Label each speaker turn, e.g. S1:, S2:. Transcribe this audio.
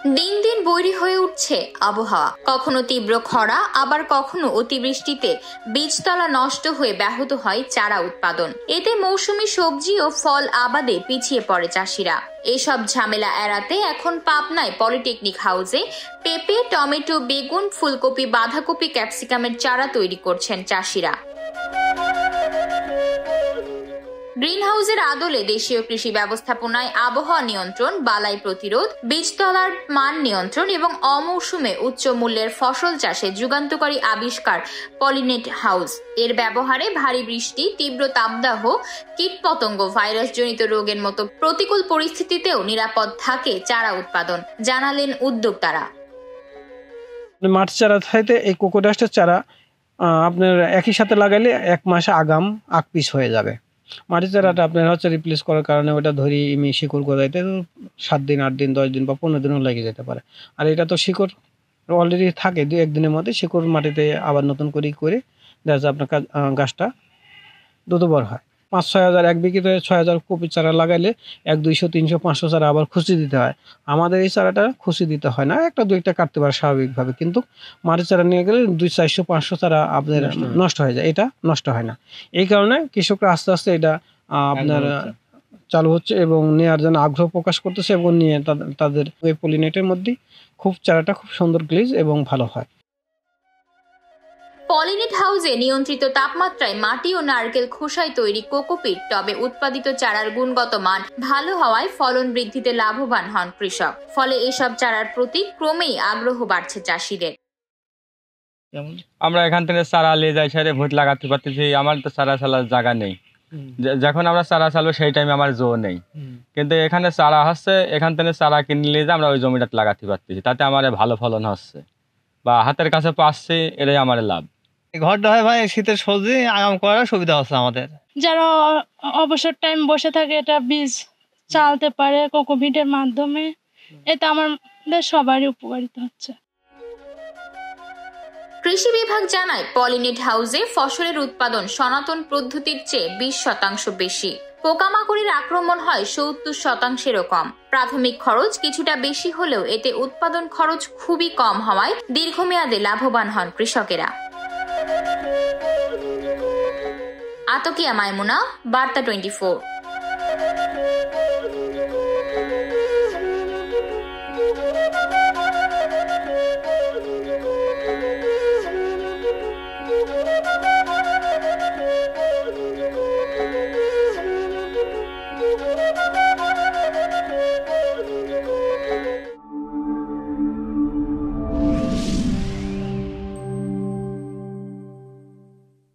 S1: দিন দিন বৈরী হয়ে উঠছে আবহাওয়া, কখনো তীব্র খরা আবার কখনো অতিবৃষ্টিতে বীজতলা নষ্ট হয়ে ব্যাহত হয় চারা উৎপাদন। এতে মৌসুমী সবজি ও ফল আবাদে পিছিয়ে পড়ে চাষিরা। এসব ঝামেলা এড়াতে এখন পাবনায় পলিটেকনিক হাউসে পেঁপে, টমেটো, বেগুন, ফুলকপি, বাঁধাকপি, ক্যাপসিকামের চারা তৈরি করছেন চাষিরা। গ্রিন হাউসের আদলে দেশীয় কৃষি ব্যবস্থাপনায় আবহাওয়া নিয়ন্ত্রণ, বালাই প্রতিরোধ, বীজতলার মান নিয়ন্ত্রণ এবং অমৌসুমে উচ্চ মূল্যের ফসল চাষে যুগান্তকারী আবিষ্কার পলিনেট হাউস। এর ব্যবহারে ভারী বৃষ্টি, তীব্র তাপদাহ, কীটপতঙ্গ, ভাইরাসজনিত রোগের মতো প্রতিকূল পরিস্থিতিতেও নিরাপদ থাকে চারা উৎপাদন, জানালেন উদ্যোক্তারা।
S2: মাঠ চারা চাইতে এই কোকোডাস্টের চারা আপনার একই সাথে লাগাইলে 1 মাসে আগাম আকপিস হয়ে যাবে। মাটির চারাটা আপনার হচ্ছে রিপ্লেস করার কারণে ওটা ধরি শিকড় গজাইতে 7 দিন, 8 দিন, 10 দিন বা 15 দিনও লেগে যেতে পারে। আর এটা তো শিকড় অলরেডি থাকে, 2-1 দিনের মধ্যে শিকড় মাটিতে আবার নতুন করে দেখা যায় আপনার গাছটা দ্রুত বড় হয়। 5-6 হাজার, 1 বিঘিতে 6 হাজার কপির চারা লাগাইলে 100, 200, 300, 500 চারা আবার খুশি দিতে হয়। আমাদের এই চারাটা খুশি দিতে হয় না, 1-2 কাটতে পারে স্বাভাবিকভাবে, কিন্তু মাটির চারা নিয়ে গেলে 200, 400, 500 চারা আপনার নষ্ট হয়ে যায়। এটা নষ্ট হয় না। এই কারণে কৃষকরা আস্তে আস্তে এটা আপনার চালু হচ্ছে এবং নেওয়ার জন্য আগ্রহ প্রকাশ করতেছে এবং নিয়ে তাদের ওই পলিনেটের মধ্যে চারাটা খুব সুন্দর গ্লেজ এবং ভালো হয়।
S1: পলিনেট হাউসে নিয়ন্ত্রিত তাপমাত্রায় মাটি ও নারকেল খোসায় তৈরি কোকোপিট টবে উৎপাদিত চারার গুণগত মান ভালো হওয়ায় ফলন বৃদ্ধিতে লাভবান হন কৃষক। ফলে এসব চারার প্রতি ক্রমেই আগ্রহ বাড়ছে চাষিদের।
S3: আমরা এখান থেকে চারা নিয়ে যাই, সেটা ভোট লাগাতে পারতেছি। আমার তো চারা চালার জায়গা নেই, যখন আমরা চারা চালবো সেই টাইমে আমার জো নেই। কিন্তু এখানে চারা হচ্ছে, এখান থেকে চারা কিনে নিয়ে যে আমরা ওই জমিটা লাগাতে পারতেছি, তাতে আমার ভালো ফলন হচ্ছে বা হাতের কাছে পাচ্ছি, এটাই আমার লাভ।
S4: ঘরটা হয় ভাই শীতের সবজি আগাম করার সুবিধা হচ্ছে আমাদের।
S5: যারা অবসর টাইম বসে থাকে এটা বীজ চালতে পারে কোকোপিটের মাধ্যমে, এতে আমাদের সবারই উপকারিতা হচ্ছে।
S1: কৃষি বিভাগ জানায় পলিনেট হাউসে ফসলের উৎপাদন সনাতন পদ্ধতির চেয়ে 20% বেশি। পোকামাকড়ের আক্রমণ হয় 70%-এরও কম। প্রাথমিক খরচ কিছুটা বেশি হলেও এতে উৎপাদন খরচ খুবই কম হওয়ায় দীর্ঘমেয়াদে লাভবান হন কৃষকেরা। আতকিয়া মাইমুনা, বার্তা 24।